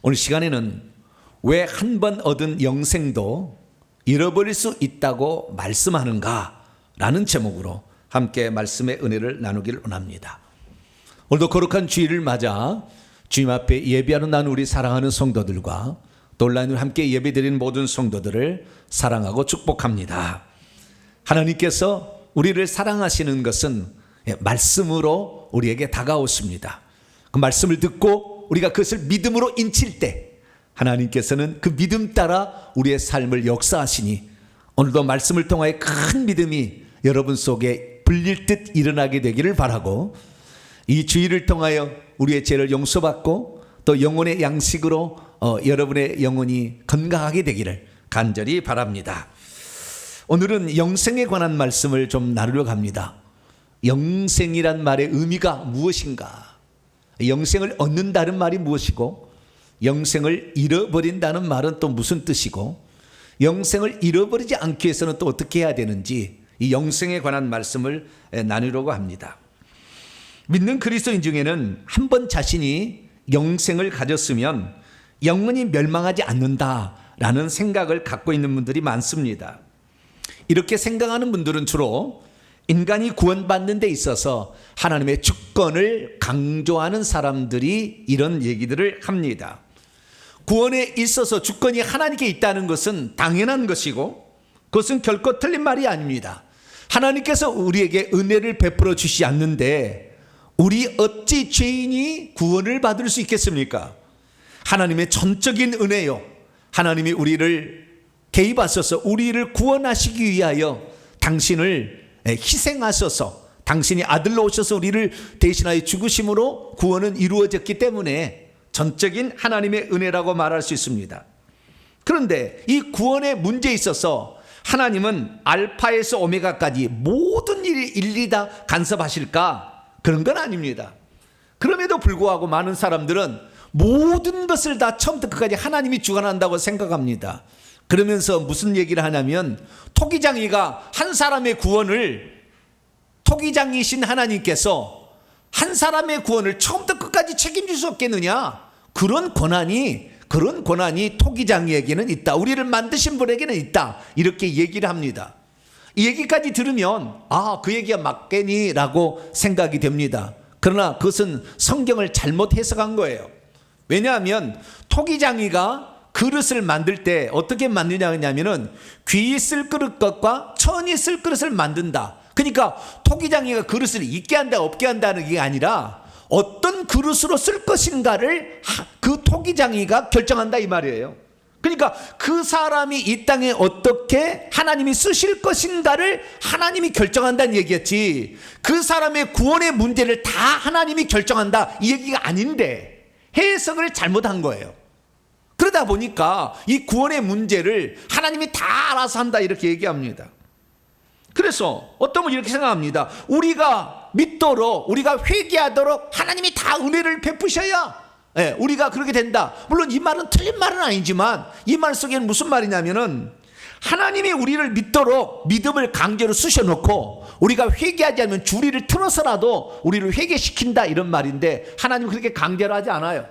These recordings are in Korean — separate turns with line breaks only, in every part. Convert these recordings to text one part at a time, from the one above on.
오늘 시간에는 왜 한 번 얻은 영생도 잃어버릴 수 있다고 말씀하는가 라는 제목으로 함께 말씀의 은혜를 나누기를 원합니다. 오늘도 거룩한 주일을 맞아 주님 앞에 예배하는 난 우리 사랑하는 성도들과 또 온라인으로 함께 예배드리는 모든 성도들을 사랑하고 축복합니다. 하나님께서 우리를 사랑하시는 것은 말씀으로 우리에게 다가오십니다. 그 말씀을 듣고 우리가 그것을 믿음으로 인칠 때 하나님께서는 그 믿음 따라 우리의 삶을 역사하시니 오늘도 말씀을 통하여 큰 믿음이 여러분 속에 불릴 듯 일어나게 되기를 바라고, 이 주일을 통하여 우리의 죄를 용서받고 또 영혼의 양식으로 여러분의 영혼이 건강하게 되기를 간절히 바랍니다. 오늘은 영생에 관한 말씀을 좀 나누려고 합니다. 영생이란 말의 의미가 무엇인가? 영생을 얻는다는 말이 무엇이고, 영생을 잃어버린다는 말은 또 무슨 뜻이고, 영생을 잃어버리지 않기 위해서는 또 어떻게 해야 되는지, 이 영생에 관한 말씀을 나누려고 합니다. 믿는 그리스도인 중에는 한 번 자신이 영생을 가졌으면 영원히 멸망하지 않는다라는 생각을 갖고 있는 분들이 많습니다. 이렇게 생각하는 분들은 주로 인간이 구원받는 데 있어서 하나님의 주권을 강조하는 사람들이 이런 얘기들을 합니다. 구원에 있어서 주권이 하나님께 있다는 것은 당연한 것이고 그것은 결코 틀린 말이 아닙니다. 하나님께서 우리에게 은혜를 베풀어 주시지 않는데 우리 어찌 죄인이 구원을 받을 수 있겠습니까? 하나님의 전적인 은혜요, 하나님이 우리를 개입하셔서 우리를 구원하시기 위하여 당신을 희생하셔서 당신이 아들로 오셔서 우리를 대신하여 죽으심으로 구원은 이루어졌기 때문에 전적인 하나님의 은혜라고 말할 수 있습니다. 그런데 이 구원의 문제에 있어서 하나님은 알파에서 오메가까지 모든 일이 일일이 다 간섭하실까? 그런 건 아닙니다. 그럼에도 불구하고 많은 사람들은 모든 것을 다 처음부터 끝까지 하나님이 주관한다고 생각합니다. 그러면서 무슨 얘기를 하냐면, 토기장이가 한 사람의 구원을, 토기장이신 하나님께서 한 사람의 구원을 처음부터 끝까지 책임질 수 없겠느냐? 그런 권한이 토기장이에게는 있다. 우리를 만드신 분에게는 있다. 이렇게 얘기를 합니다. 이 얘기까지 들으면 그 얘기가 맞겠니라고 생각이 됩니다. 그러나 그것은 성경을 잘못 해석한 거예요. 왜냐하면 토기장이가 그릇을 만들 때 어떻게 만드냐 하냐면은 귀 쓸 그릇 것과 천이 쓸 그릇을 만든다. 그러니까 토기장이가 그릇을 있게 한다 없게 한다는 게 아니라 어떤 그릇으로 쓸 것인가를 그 토기장이가 결정한다 이 말이에요. 그러니까 그 사람이 이 땅에 어떻게 하나님이 쓰실 것인가를 하나님이 결정한다는 얘기였지, 그 사람의 구원의 문제를 다 하나님이 결정한다 이 얘기가 아닌데 해석을 잘못한 거예요. 그러다 보니까 이 구원의 문제를 하나님이 다 알아서 한다 이렇게 얘기합니다. 그래서 어떤 분이 이렇게 생각합니다. 우리가 믿도록, 우리가 회개하도록 하나님이 다 은혜를 베푸셔야 우리가 그렇게 된다. 물론 이 말은 틀린 말은 아니지만 이 말 속에는 무슨 말이냐면은 하나님이 우리를 믿도록 믿음을 강제로 쑤셔놓고 우리가 회개하지 않으면 주리를 틀어서라도 우리를 회개시킨다 이런 말인데, 하나님은 그렇게 강제로 하지 않아요.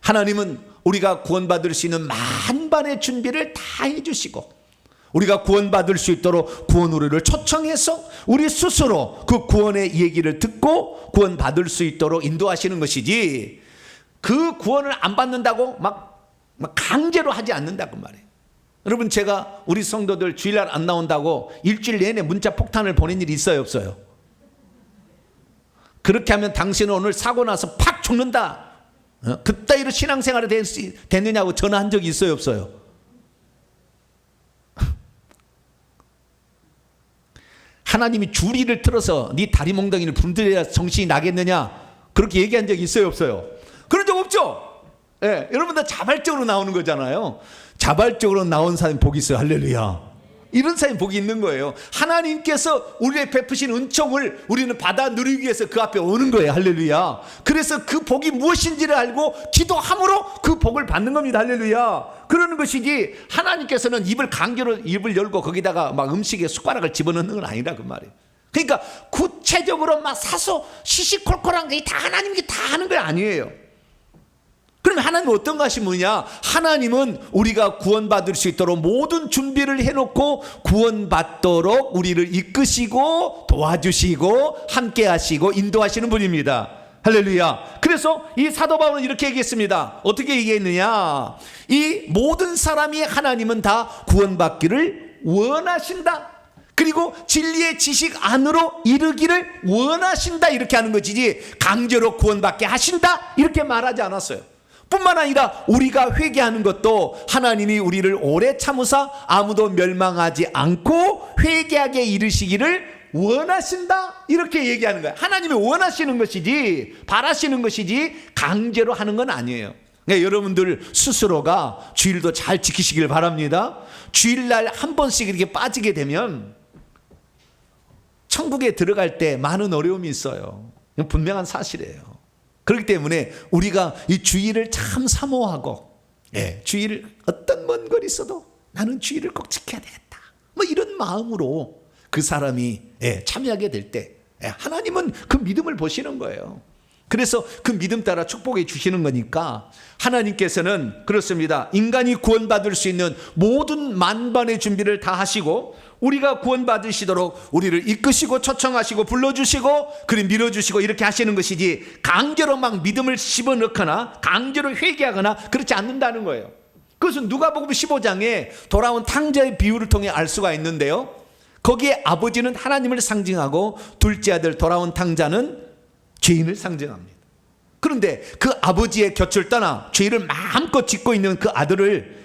하나님은 우리가 구원받을 수 있는 만반의 준비를 다 해주시고 우리가 구원받을 수 있도록 구원우리를 초청해서 우리 스스로 그 구원의 얘기를 듣고 구원받을 수 있도록 인도하시는 것이지, 그 구원을 안 받는다고 막 강제로 하지 않는다고 말이에요. 여러분, 제가 우리 성도들 주일날 안 나온다고 일주일 내내 문자 폭탄을 보낸 일이 있어요 없어요? 그렇게 하면 당신은 오늘 사고 나서 팍 죽는다, 그따위로 신앙생활이 됐느냐고 전화한 적이 있어요 없어요? 하나님이 주리를 틀어서 네 다리 몽둥이를 분들여야 정신이 나겠느냐 그렇게 얘기한 적이 있어요 없어요? 그런 적 없죠? 여러분 다 자발적으로 나오는 거잖아요. 자발적으로 나온 사람이 복이 있어요. 할렐루야. 이런 사람이 복이 있는 거예요. 하나님께서 우리의 베푸신 은총을 우리는 받아 누리기 위해서 그 앞에 오는 거예요. 할렐루야. 그래서 그 복이 무엇인지를 알고 기도함으로 그 복을 받는 겁니다. 할렐루야. 그러는 것이지, 하나님께서는 강제로 입을 열고 거기다가 막 음식에 숟가락을 집어넣는 건 아니라 그 말이에요. 그러니까 구체적으로 막 사소 시시콜콜한 게 다 하나님께 다 하는 거 아니에요. 그러면 하나님은 어떤가 하시느냐? 하나님은 우리가 구원받을 수 있도록 모든 준비를 해놓고 구원받도록 우리를 이끄시고 도와주시고 함께 하시고 인도하시는 분입니다. 할렐루야. 그래서 이 사도 바울은 이렇게 얘기했습니다. 어떻게 얘기했느냐? 이 모든 사람이 하나님은 다 구원받기를 원하신다. 그리고 진리의 지식 안으로 이르기를 원하신다. 이렇게 하는 것이지 강제로 구원받게 하신다. 이렇게 말하지 않았어요. 뿐만 아니라 우리가 회개하는 것도 하나님이 우리를 오래 참으사 아무도 멸망하지 않고 회개하게 이르시기를 원하신다. 이렇게 얘기하는 거예요. 하나님이 원하시는 것이지 바라시는 것이지 강제로 하는 건 아니에요. 그러니까 여러분들 스스로가 주일도 잘 지키시길 바랍니다. 주일날 한 번씩 이렇게 빠지게 되면 천국에 들어갈 때 많은 어려움이 있어요. 분명한 사실이에요. 그렇기 때문에 우리가 이 주일을 참 사모하고, 주일 어떤 먼 거리 있어도 나는 주일을 꼭 지켜야 되겠다, 뭐 이런 마음으로 그 사람이 참여하게 될 때 하나님은 그 믿음을 보시는 거예요. 그래서 그 믿음 따라 축복해 주시는 거니까 하나님께서는 그렇습니다. 인간이 구원받을 수 있는 모든 만반의 준비를 다 하시고 우리가 구원받으시도록 우리를 이끄시고 초청하시고 불러주시고 그리 밀어주시고 이렇게 하시는 것이지 강제로 막 믿음을 집어넣거나 강제로 회개하거나 그렇지 않는다는 거예요. 그것은 누가복음 15장에 돌아온 탕자의 비유를 통해 알 수가 있는데요. 거기에 아버지는 하나님을 상징하고 둘째 아들 돌아온 탕자는 죄인을 상징합니다. 그런데 그 아버지의 곁을 떠나 죄를 마음껏 짓고 있는 그 아들을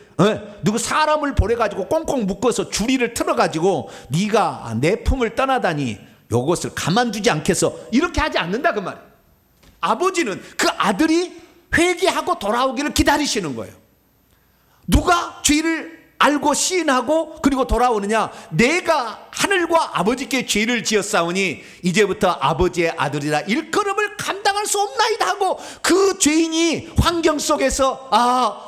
누구 사람을 보내가지고 꽁꽁 묶어서 주리를 틀어가지고 네가 내 품을 떠나다니 이것을 가만두지 않겠어, 이렇게 하지 않는다 그 말이에요. 아버지는 그 아들이 회개하고 돌아오기를 기다리시는 거예요. 누가 죄를 알고 시인하고 그리고 돌아오느냐? 내가 하늘과 아버지께 죄를 지었사오니 이제부터 아버지의 아들이라 일컬음을 감당할 수 없나이다 하고 그 죄인이 환경 속에서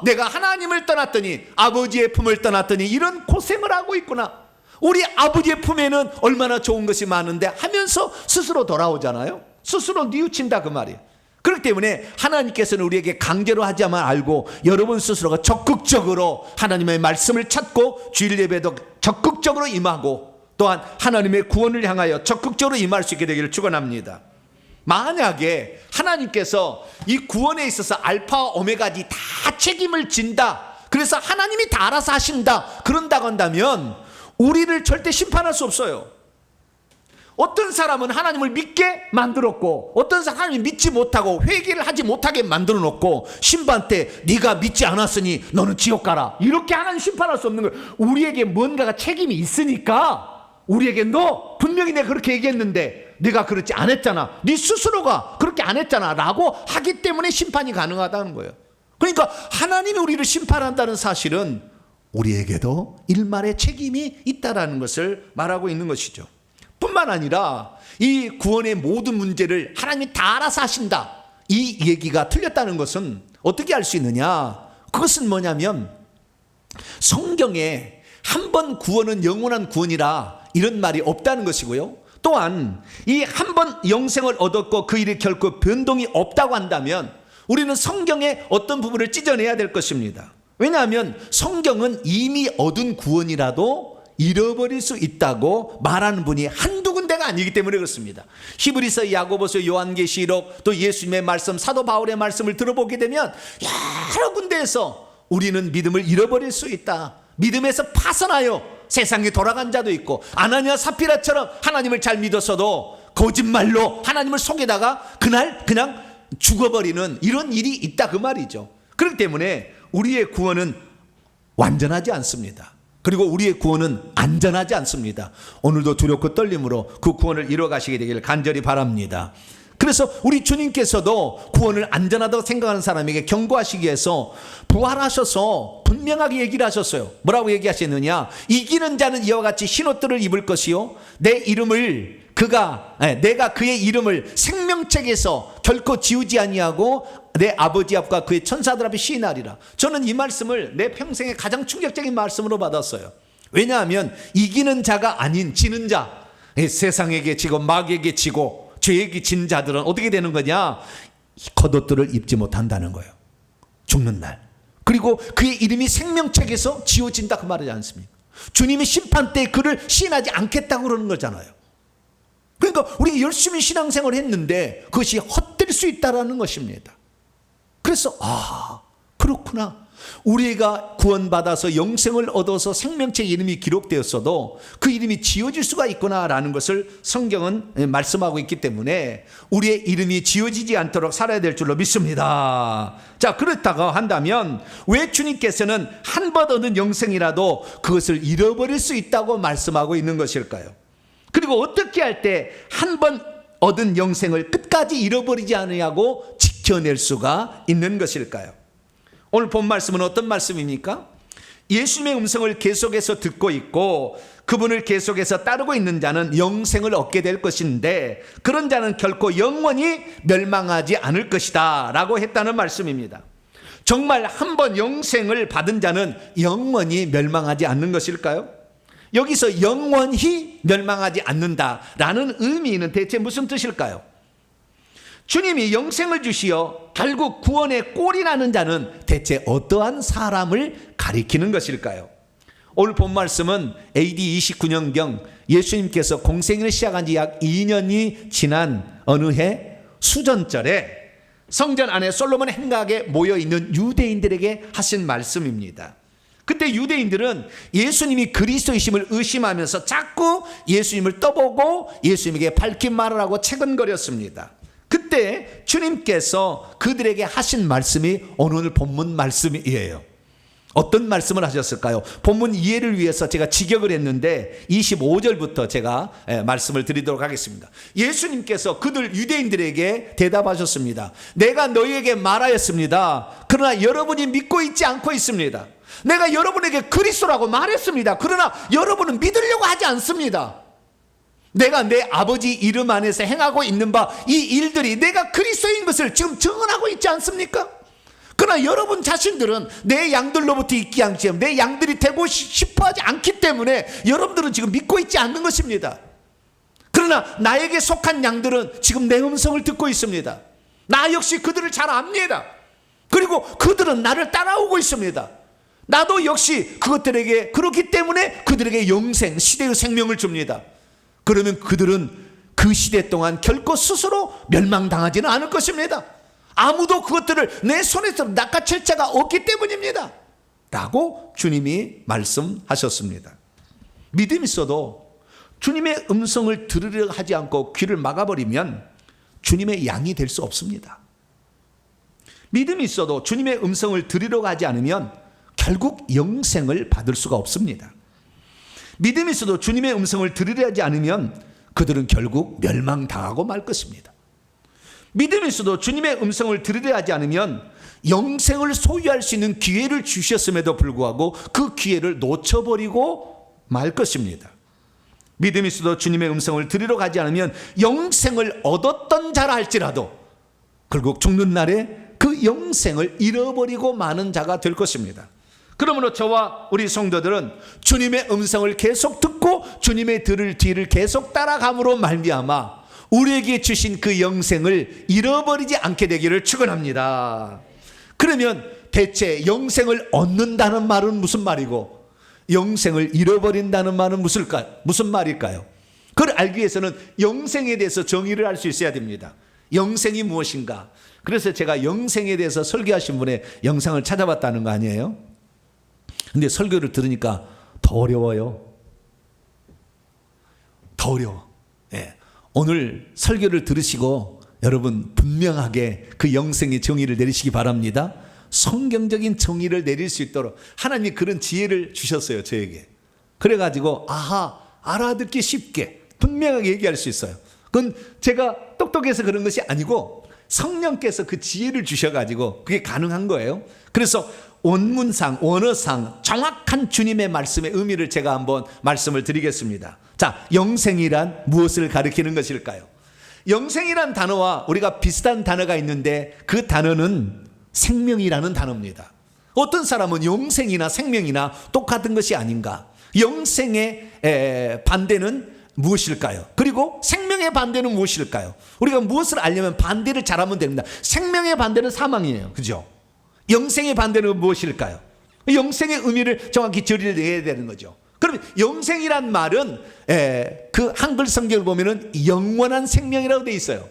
내가 하나님을 떠났더니 아버지의 품을 떠났더니 이런 고생을 하고 있구나, 우리 아버지의 품에는 얼마나 좋은 것이 많은데 하면서 스스로 돌아오잖아요. 스스로 뉘우친다 그 말이에요. 그렇기 때문에 하나님께서는 우리에게 강제로 하자만 알고 여러분 스스로가 적극적으로 하나님의 말씀을 찾고 주일 예배도 적극적으로 임하고 또한 하나님의 구원을 향하여 적극적으로 임할 수 있게 되기를 축원합니다. 만약에 하나님께서 이 구원에 있어서 알파와 오메가지 다 책임을 진다, 그래서 하나님이 다 알아서 하신다 그런다고 한다면 우리를 절대 심판할 수 없어요. 어떤 사람은 하나님을 믿게 만들었고 어떤 사람은 하나님을 믿지 못하고 회개를 하지 못하게 만들어 놓고 심판 때 네가 믿지 않았으니 너는 지옥 가라, 이렇게 하나님 심판할 수 없는 거예요. 우리에게 뭔가가 책임이 있으니까 우리에게 너 분명히 내가 그렇게 얘기했는데 네가 그렇지 않았잖아, 네 스스로가 그렇게 안 했잖아 라고 하기 때문에 심판이 가능하다는 거예요. 그러니까 하나님이 우리를 심판한다는 사실은 우리에게도 일말의 책임이 있다라는 것을 말하고 있는 것이죠. 뿐만 아니라 이 구원의 모든 문제를 하나님이 다 알아서 하신다, 이 얘기가 틀렸다는 것은 어떻게 알 수 있느냐? 그것은 뭐냐면 성경에 한 번 구원은 영원한 구원이라 이런 말이 없다는 것이고요. 또한 이 한 번 영생을 얻었고 그 일이 결코 변동이 없다고 한다면 우리는 성경의 어떤 부분을 찢어내야 될 것입니다. 왜냐하면 성경은 이미 얻은 구원이라도 잃어버릴 수 있다고 말하는 분이 한두 군데가 아니기 때문에 그렇습니다. 히브리서, 야고보서, 요한계시록, 또 예수님의 말씀, 사도 바울의 말씀을 들어보게 되면 여러 군데에서 우리는 믿음을 잃어버릴 수 있다, 믿음에서 파선하여 세상에 돌아간 자도 있고 아나니아 사피라처럼 하나님을 잘 믿었어도 거짓말로 하나님을 속에다가 그날 그냥 죽어버리는 이런 일이 있다 그 말이죠. 그렇기 때문에 우리의 구원은 완전하지 않습니다. 그리고 우리의 구원은 안전하지 않습니다. 오늘도 두렵고 떨림으로 그 구원을 이뤄가시게 되기를 간절히 바랍니다. 그래서 우리 주님께서도 구원을 안전하다고 생각하는 사람에게 경고하시기 위해서 부활하셔서 분명하게 얘기를 하셨어요. 뭐라고 얘기하셨느냐? 이기는 자는 이와 같이 흰옷들을 입을 것이요 내가 그의 이름을 생명책에서 결코 지우지 아니하고 내 아버지 앞과 그의 천사들 앞에 시인하리라. 저는 이 말씀을 내 평생에 가장 충격적인 말씀으로 받았어요. 왜냐하면 이기는 자가 아닌 지는 자, 세상에게 지고 마귀에게 지고 죄에게 진 자들은 어떻게 되는 거냐? 겉옷들을 입지 못한다는 거예요. 죽는 날. 그리고 그의 이름이 생명책에서 지워진다 그 말이지 않습니까? 주님의 심판 때 그를 시인하지 않겠다고 그러는 거잖아요. 그러니까 우리가 열심히 신앙생활을 했는데 그것이 헛될 수 있다는 것입니다. 그래서 그렇구나. 우리가 구원받아서 영생을 얻어서 생명책 이름이 기록되었어도 그 이름이 지워질 수가 있구나라는 것을 성경은 말씀하고 있기 때문에 우리의 이름이 지워지지 않도록 살아야 될 줄로 믿습니다. 자, 그렇다고 한다면 왜 주님께서는 한 번 얻은 영생이라도 그것을 잃어버릴 수 있다고 말씀하고 있는 것일까요? 그리고 어떻게 할 때 한 번 얻은 영생을 끝까지 잃어버리지 않으냐고 지켜낼 수가 있는 것일까요? 오늘 본 말씀은 어떤 말씀입니까? 예수님의 음성을 계속해서 듣고 있고 그분을 계속해서 따르고 있는 자는 영생을 얻게 될 것인데 그런 자는 결코 영원히 멸망하지 않을 것이다 라고 했다는 말씀입니다. 정말 한 번 영생을 받은 자는 영원히 멸망하지 않는 것일까요? 여기서 영원히 멸망하지 않는다라는 의미는 대체 무슨 뜻일까요? 주님이 영생을 주시어 결국 구원의 꼴이 나는 자는 대체 어떠한 사람을 가리키는 것일까요? 오늘 본 말씀은 AD 29년경 예수님께서 공생을 시작한 지 약 2년이 지난 어느 해 수전절에 성전 안에 솔로몬 행각에 모여있는 유대인들에게 하신 말씀입니다. 그때 유대인들은 예수님이 그리스도이심을 의심하면서 자꾸 예수님을 떠보고 예수님에게 밝힌 말을 하고 채근거렸습니다. 그때 주님께서 그들에게 하신 말씀이 오늘 본문 말씀이에요. 어떤 말씀을 하셨을까요? 본문 이해를 위해서 제가 직역을 했는데 25절부터 제가 말씀을 드리도록 하겠습니다. 예수님께서 그들 유대인들에게 대답하셨습니다. 내가 너희에게 말하였습니다. 그러나 여러분이 믿고 있지 않고 있습니다. 내가 여러분에게 그리스도라고 말했습니다. 그러나 여러분은 믿으려고 하지 않습니다. 내가 내 아버지 이름 안에서 행하고 있는 바 이 일들이 내가 그리스도인 것을 지금 증언하고 있지 않습니까? 그러나 여러분 자신들은 내 양들로부터 있기 않지만 내 양들이 되고 싶어 하지 않기 때문에 여러분들은 지금 믿고 있지 않는 것입니다. 그러나 나에게 속한 양들은 지금 내 음성을 듣고 있습니다. 나 역시 그들을 잘 압니다. 그리고 그들은 나를 따라오고 있습니다. 나도 역시 그것들에게 그렇기 때문에 그들에게 영생, 시대의 생명을 줍니다. 그러면 그들은 그 시대 동안 결코 스스로 멸망당하지는 않을 것입니다. 아무도 그것들을 내 손에서 낚아챌 자가 없기 때문입니다. 라고 주님이 말씀하셨습니다. 믿음이 있어도 주님의 음성을 들으려 하지 않고 귀를 막아버리면 주님의 양이 될 수 없습니다. 믿음이 있어도 주님의 음성을 들으려고 하지 않으면 결국 영생을 받을 수가 없습니다. 믿음이 있어도 주님의 음성을 들으려 하지 않으면 그들은 결국 멸망당하고 말 것입니다. 믿음이 있어도 주님의 음성을 들으려 하지 않으면 영생을 소유할 수 있는 기회를 주셨음에도 불구하고 그 기회를 놓쳐버리고 말 것입니다. 믿음이 있어도 주님의 음성을 들으러 가지 않으면 영생을 얻었던 자라 할지라도 결국 죽는 날에 그 영생을 잃어버리고 마는 자가 될 것입니다. 그러므로 저와 우리 성도들은 주님의 음성을 계속 듣고 주님의 들을 뒤를 계속 따라감으로 말미암아 우리에게 주신 그 영생을 잃어버리지 않게 되기를 축원합니다. 그러면 대체 영생을 얻는다는 말은 무슨 말이고 영생을 잃어버린다는 말은 무슨 말일까요? 그걸 알기 위해서는 영생에 대해서 정의를 할 수 있어야 됩니다. 영생이 무엇인가? 그래서 제가 영생에 대해서 설교하신 분의 영상을 찾아봤다는 거 아니에요? 근데 설교를 들으니까 더 어려워요. 더 어려워. 네. 오늘 설교를 들으시고 여러분 분명하게 그 영생의 정의를 내리시기 바랍니다. 성경적인 정의를 내릴 수 있도록 하나님이 그런 지혜를 주셨어요, 저에게. 그래가지고 알아듣기 쉽게 분명하게 얘기할 수 있어요. 그건 제가 똑똑해서 그런 것이 아니고 성령께서 그 지혜를 주셔가지고 그게 가능한 거예요. 그래서 원문상, 원어상 정확한 주님의 말씀의 의미를 제가 한번 말씀을 드리겠습니다. 자, 영생이란 무엇을 가리키는 것일까요? 영생이란 단어와 우리가 비슷한 단어가 있는데 그 단어는 생명이라는 단어입니다. 어떤 사람은 영생이나 생명이나 똑같은 것이 아닌가? 영생의 반대는 무엇일까요? 그리고 생명의 반대는 무엇일까요? 우리가 무엇을 알려면 반대를 잘하면 됩니다. 생명의 반대는 사망이에요. 그죠? 영생의 반대는 무엇일까요? 영생의 의미를 정확히 저리를 내야 되는 거죠. 그러면 영생이란 말은 그 한글 성경을 보면은 영원한 생명이라고 되어 있어요.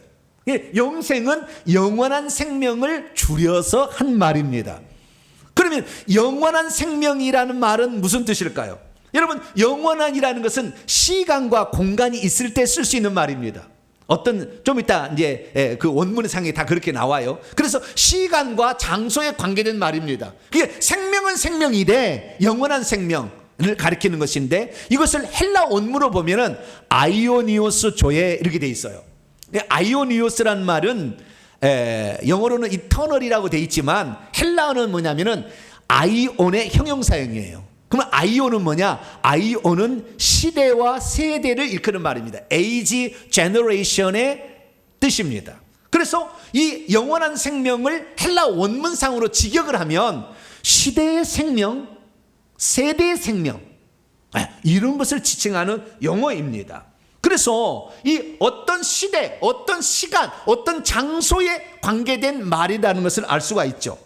영생은 영원한 생명을 줄여서 한 말입니다. 그러면 영원한 생명이라는 말은 무슨 뜻일까요? 여러분, 영원한이라는 것은 시간과 공간이 있을 때 쓸 수 있는 말입니다. 좀 이따 이제 그 원문상에 다 그렇게 나와요. 그래서 시간과 장소에 관계된 말입니다. 그게 생명은 생명이되 영원한 생명을 가리키는 것인데, 이것을 헬라 원문으로 보면은 아이오니오스 조에 이렇게 돼 있어요. 아이오니오스란 말은 영어로는 이터널이라고 돼 있지만 헬라어는 뭐냐면은 아이온의 형용사형이에요. 그러면 아이온은 뭐냐? 아이온은 시대와 세대를 일컫는 말입니다. age, generation의 뜻입니다. 그래서 이 영원한 생명을 헬라 원문상으로 직역을 하면 시대의 생명, 세대의 생명, 이런 것을 지칭하는 용어입니다. 그래서 이 어떤 시대, 어떤 시간, 어떤 장소에 관계된 말이라는 것을 알 수가 있죠.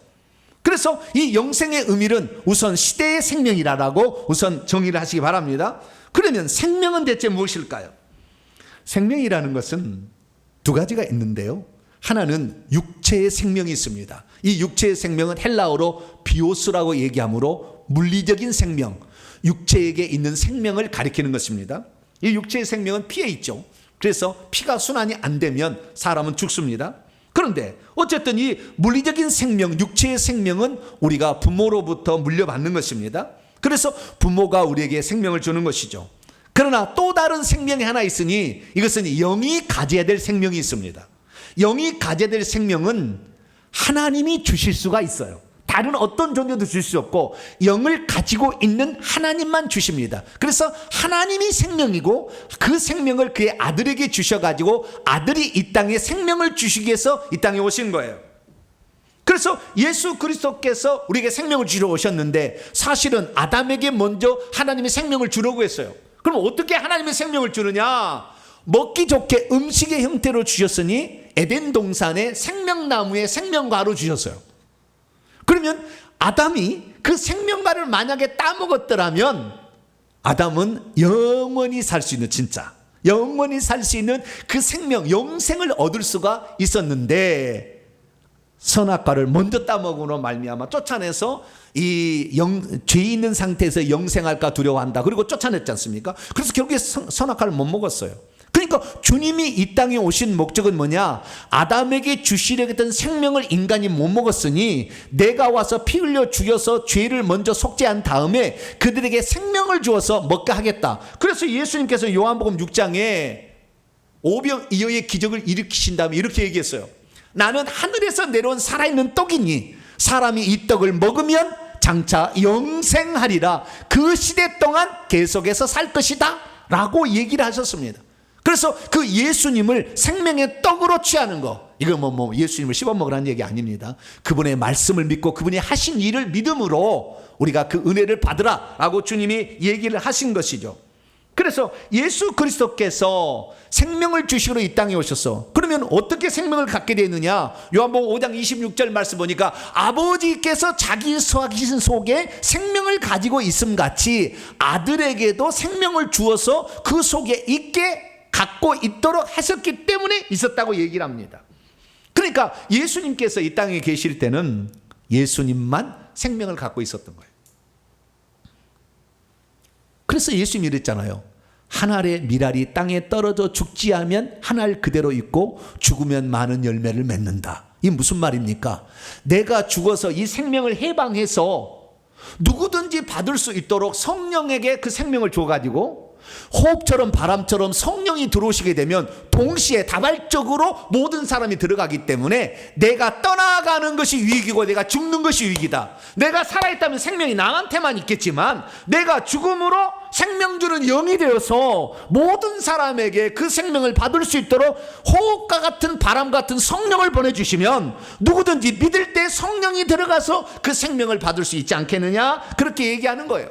그래서 이 영생의 의미는 우선 시대의 생명이라고 우선 정의를 하시기 바랍니다. 그러면 생명은 대체 무엇일까요? 생명이라는 것은 두 가지가 있는데요. 하나는 육체의 생명이 있습니다. 이 육체의 생명은 헬라어로 비오스라고 얘기하므로 물리적인 생명, 육체에게 있는 생명을 가리키는 것입니다. 이 육체의 생명은 피에 있죠. 그래서 피가 순환이 안 되면 사람은 죽습니다. 그런데 어쨌든 이 물리적인 생명, 육체의 생명은 우리가 부모로부터 물려받는 것입니다. 그래서 부모가 우리에게 생명을 주는 것이죠. 그러나 또 다른 생명이 하나 있으니 이것은 영이 가져야 될 생명이 있습니다. 영이 가져야 될 생명은 하나님이 주실 수가 있어요. 다른 어떤 존재도 줄 수 없고 영을 가지고 있는 하나님만 주십니다. 그래서 하나님이 생명이고 그 생명을 그의 아들에게 주셔가지고 아들이 이 땅에 생명을 주시기 위해서 이 땅에 오신 거예요. 그래서 예수 그리스도께서 우리에게 생명을 주러 오셨는데 사실은 아담에게 먼저 하나님이 생명을 주려고 했어요. 그럼 어떻게 하나님의 생명을 주느냐? 먹기 좋게 음식의 형태로 주셨으니 에덴 동산에 생명나무의 생명과로 주셨어요. 그러면 아담이 그 생명과를 만약에 따먹었더라면 아담은 영원히 살 수 있는, 진짜 영원히 살 수 있는 그 생명, 영생을 얻을 수가 있었는데 선악과를 먼저 따먹음으로 말미암아 쫓아내서 죄 있는 상태에서 영생할까 두려워한다. 그리고 쫓아냈지 않습니까? 그래서 결국에 선악과를 못 먹었어요. 그러니까 주님이 이 땅에 오신 목적은 뭐냐? 아담에게 주시려고 했던 생명을 인간이 못 먹었으니 내가 와서 피 흘려 죽여서 죄를 먼저 속죄한 다음에 그들에게 생명을 주어서 먹게 하겠다. 그래서 예수님께서 요한복음 6장에 오병이어의 기적을 일으키신 다음에 이렇게 얘기했어요. 나는 하늘에서 내려온 살아있는 떡이니 사람이 이 떡을 먹으면 장차 영생하리라. 그 시대 동안 계속해서 살 것이다 라고 얘기를 하셨습니다. 그래서 그 예수님을 생명의 떡으로 취하는 거, 이거 뭐 예수님을 씹어먹으라는 얘기 아닙니다. 그분의 말씀을 믿고 그분이 하신 일을 믿음으로 우리가 그 은혜를 받으라 라고 주님이 얘기를 하신 것이죠. 그래서 예수 그리스도께서 생명을 주시러 이 땅에 오셨어. 그러면 어떻게 생명을 갖게 되느냐? 요한복음 5장 26절 말씀 보니까 아버지께서 자기 소신 속에 생명을 가지고 있음 같이 아들에게도 생명을 주어서 그 속에 있게 갖고 있도록 하셨기 때문에 있었다고 얘기를 합니다. 그러니까 예수님께서 이 땅에 계실 때는 예수님만 생명을 갖고 있었던 거예요. 그래서 예수님이 이랬잖아요. 한 알의 밀알이 땅에 떨어져 죽지 않으면 한 알 그대로 있고 죽으면 많은 열매를 맺는다. 이게 무슨 말입니까? 내가 죽어서 이 생명을 해방해서 누구든지 받을 수 있도록 성령에게 그 생명을 줘가지고 호흡처럼 바람처럼 성령이 들어오시게 되면 동시에 다발적으로 모든 사람이 들어가기 때문에 내가 떠나가는 것이 유익이고 내가 죽는 것이 유익이다. 내가 살아있다면 생명이 나한테만 있겠지만 내가 죽음으로 생명 주는 영이 되어서 모든 사람에게 그 생명을 받을 수 있도록 호흡과 같은 바람 같은 성령을 보내주시면 누구든지 믿을 때 성령이 들어가서 그 생명을 받을 수 있지 않겠느냐, 그렇게 얘기하는 거예요.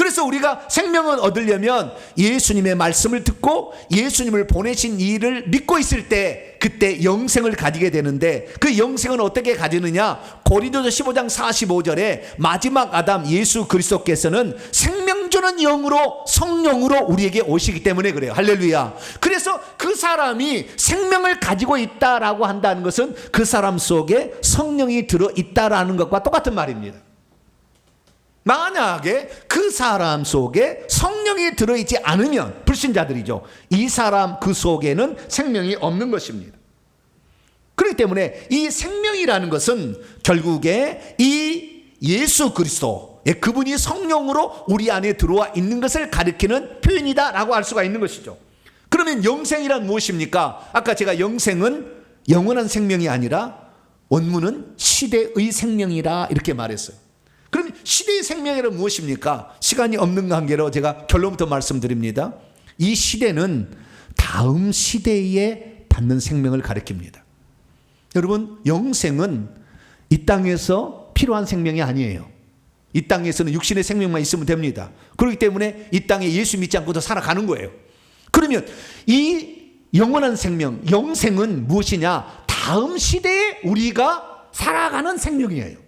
그래서 우리가 생명을 얻으려면 예수님의 말씀을 듣고 예수님을 보내신 일을 믿고 있을 때 그때 영생을 가지게 되는데, 그 영생은 어떻게 가지느냐? 고린도서 15장 45절에 마지막 아담 예수 그리스도께서는 생명 주는 영으로, 성령으로 우리에게 오시기 때문에 그래요. 할렐루야. 그래서 그 사람이 생명을 가지고 있다라고 한다는 것은 그 사람 속에 성령이 들어있다라는 것과 똑같은 말입니다. 만약에 그 사람 속에 성령이 들어있지 않으면 불신자들이죠. 이 사람 그 속에는 생명이 없는 것입니다. 그렇기 때문에 이 생명이라는 것은 결국에 이 예수 그리스도, 그분이 성령으로 우리 안에 들어와 있는 것을 가리키는 표현이다라고 할 수가 있는 것이죠. 그러면 영생이란 무엇입니까? 아까 제가 영생은 영원한 생명이 아니라 원문은 시대의 생명이라 이렇게 말했어요. 그럼 시대의 생명이란 무엇입니까? 시간이 없는 관계로 제가 결론부터 말씀드립니다. 이 시대는 다음 시대에 받는 생명을 가리킵니다. 여러분, 영생은 이 땅에서 필요한 생명이 아니에요. 이 땅에서는 육신의 생명만 있으면 됩니다. 그렇기 때문에 이 땅에 예수 믿지 않고도 살아가는 거예요. 그러면 이 영원한 생명, 영생은 무엇이냐? 다음 시대에 우리가 살아가는 생명이에요.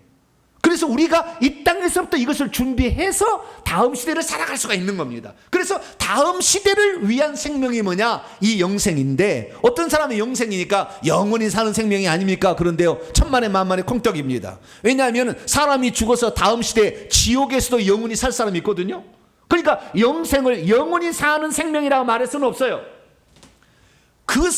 그래서 우리가 이 땅에서부터 이것을 준비해서 다음 시대를 살아갈 수가 있는 겁니다. 그래서 다음 시대를 위한 생명이 뭐냐? 이 영생인데, 어떤 사람은 영생이니까 영원히 사는 생명이 아닙니까? 그런데요, 천만의 만만의 콩떡입니다. 왜냐하면 사람이 죽어서 다음 시대 지옥에서도 영원히 살 사람이 있거든요. 그러니까 영생을 영원히 사는 생명이라고 말할 수는 없어요. 그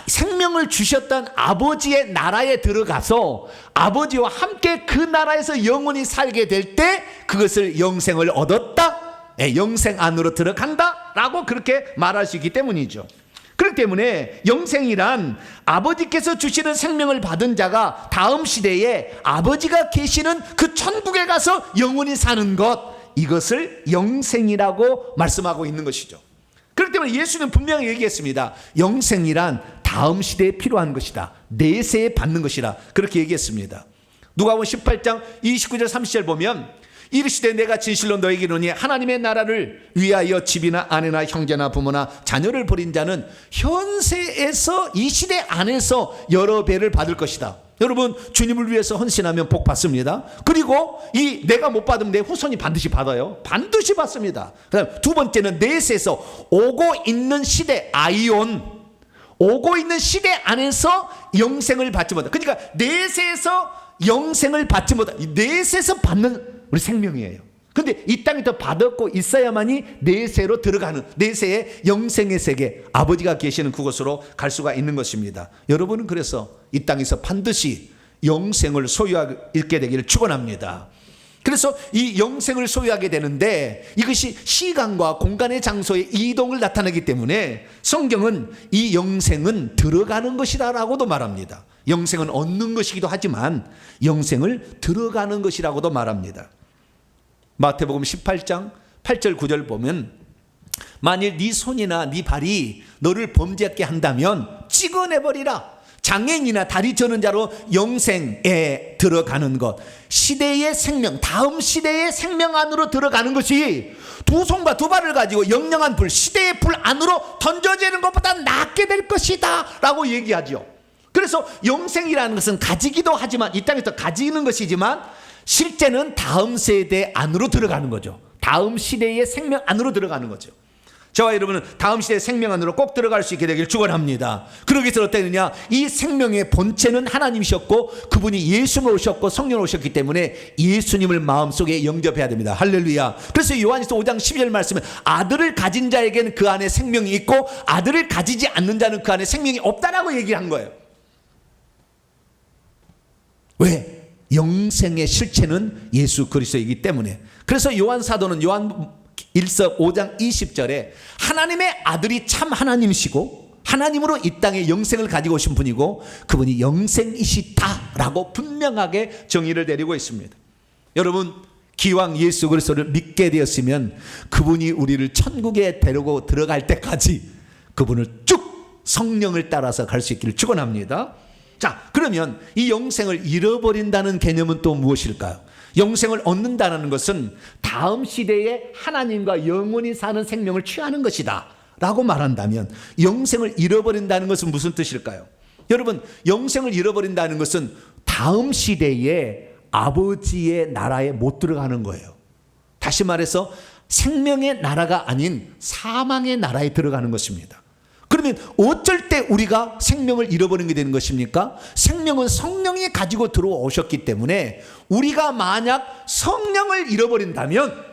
생명을 주셨던 아버지의 나라에 들어가서 아버지와 함께 그 나라에서 영원히 살게 될 때 그것을 영생을 얻었다, 영생 안으로 들어간다 라고 그렇게 말할 수 있기 때문이죠. 그렇기 때문에 영생이란 아버지께서 주시는 생명을 받은 자가 다음 시대에 아버지가 계시는 그 천국에 가서 영원히 사는 것, 이것을 영생이라고 말씀하고 있는 것이죠. 그렇기 때문에 예수는 분명히 얘기했습니다. 영생이란 다음 시대에 필요한 것이다. 내세에 받는 것이라 그렇게 얘기했습니다. 누가복음 18장 29절 30절 보면 이르시되 내가 진실로 너에게 이르노니 하나님의 나라를 위하여 집이나 아내나 형제나 부모나 자녀를 버린 자는 현세에서 이 시대 안에서 여러 배를 받을 것이다. 여러분, 주님을 위해서 헌신하면 복 받습니다. 그리고 이 내가 못 받으면 내 후손이 반드시 받아요. 반드시 받습니다. 그다음 두 번째는 내세에서 오고 있는 시대, 아이온, 오고 있는 시대 안에서 영생을 받지 못한다. 그러니까 내세에서 영생을 받지 못한다. 내세에서 받는 우리 생명이에요. 근데 이 땅에 더 받았고 있어야만이 내세로 들어가는, 내세의 영생의 세계, 아버지가 계시는 그곳으로 갈 수가 있는 것입니다. 여러분은 그래서 이 땅에서 반드시 영생을 소유하게 되기를 축원합니다. 그래서 이 영생을 소유하게 되는데 이것이 시간과 공간의 장소의 이동을 나타내기 때문에 성경은 이 영생은 들어가는 것이라고도 말합니다. 영생은 얻는 것이기도 하지만 영생을 들어가는 것이라고도 말합니다. 마태복음 18장 8절 9절 보면 만일 네 손이나 네 발이 너를 범죄하게 한다면 찍어내버리라. 장애인이나 다리 저는 자로 영생에 들어가는 것, 시대의 생명, 다음 시대의 생명 안으로 들어가는 것이 두 손과 두 발을 가지고 영영한 불, 시대의 불 안으로 던져지는 것보다 낫게 될 것이다 라고 얘기하죠. 그래서 영생이라는 것은 가지기도 하지만, 이 땅에서 가지는 것이지만 실제는 다음 세대 안으로 들어가는 거죠. 다음 시대의 생명 안으로 들어가는 거죠. 저와 여러분은 다음 시대의 생명 안으로 꼭 들어갈 수 있게 되길 축원합니다. 그러기 위해서 어떻게 되느냐? 이 생명의 본체는 하나님이셨고 그분이 예수님을 오셨고 성령을 오셨기 때문에 예수님을 마음속에 영접해야 됩니다. 할렐루야. 그래서 요한일서 5장 12절 말씀에 아들을 가진 자에게는 그 안에 생명이 있고 아들을 가지지 않는 자는 그 안에 생명이 없다라고 얘기한 거예요. 왜? 영생의 실체는 예수 그리스도이기 때문에. 그래서 요한 사도는 요한일서 5장 20절에 하나님의 아들이 참 하나님이시고 하나님으로 이 땅에 영생을 가지고 오신 분이고 그분이 영생이시다라고 분명하게 정의를 내리고 있습니다. 여러분, 기왕 예수 그리스도를 믿게 되었으면 그분이 우리를 천국에 데리고 들어갈 때까지 그분을 쭉 성령을 따라서 갈 수 있기를 축원합니다. 자, 그러면 이 영생을 잃어버린다는 개념은 또 무엇일까요? 영생을 얻는다는 것은 다음 시대에 하나님과 영원히 사는 생명을 취하는 것이다 라고 말한다면, 영생을 잃어버린다는 것은 무슨 뜻일까요? 여러분, 영생을 잃어버린다는 것은 다음 시대에 아버지의 나라에 못 들어가는 거예요. 다시 말해서 생명의 나라가 아닌 사망의 나라에 들어가는 것입니다. 그러면 어쩔 때 우리가 생명을 잃어버리게 되는 것입니까? 생명은 성령이 가지고 들어오셨기 때문에 우리가 만약 성령을 잃어버린다면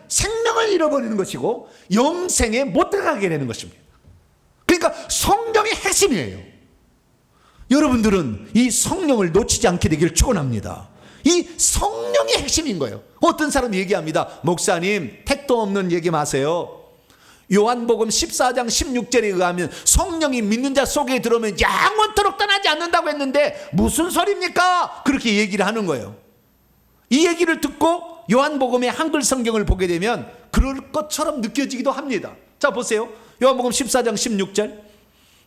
생명을 잃어버리는 것이고 영생에 못 들어가게 되는 것입니다. 그러니까 성령이 핵심이에요. 여러분들은 이 성령을 놓치지 않게 되기를 축원합니다. 이 성령이 핵심인 거예요. 어떤 사람이 얘기합니다. 목사님, 택도 없는 얘기 마세요. 요한복음 14장 16절에 의하면 성령이 믿는 자 속에 들어오면 영원토록 떠나지 않는다고 했는데 무슨 소리입니까? 그렇게 얘기를 하는 거예요. 이 얘기를 듣고 요한복음의 한글 성경을 보게 되면 그럴 것처럼 느껴지기도 합니다. 자, 보세요. 요한복음 14장 16절.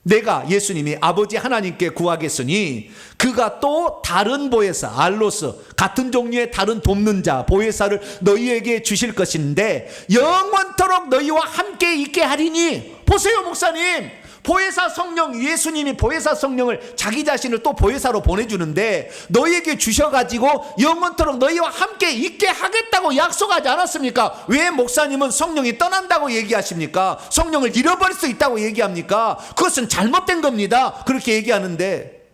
내가, 예수님이 아버지 하나님께 구하겠으니 그가 또 다른 보혜사, 알로스, 같은 종류의 다른 돕는 자, 보혜사를 너희에게 주실 것인데 영원토록 너희와 함께 있게 하리니. 보세요, 목사님, 보혜사 성령, 예수님이 보혜사 성령을 자기 자신을 또 보혜사로 보내주는데 너희에게 주셔가지고 영원토록 너희와 함께 있게 하겠다고 약속하지 않았습니까? 왜 목사님은 성령이 떠난다고 얘기하십니까? 성령을 잃어버릴 수 있다고 얘기합니까? 그것은 잘못된 겁니다. 그렇게 얘기하는데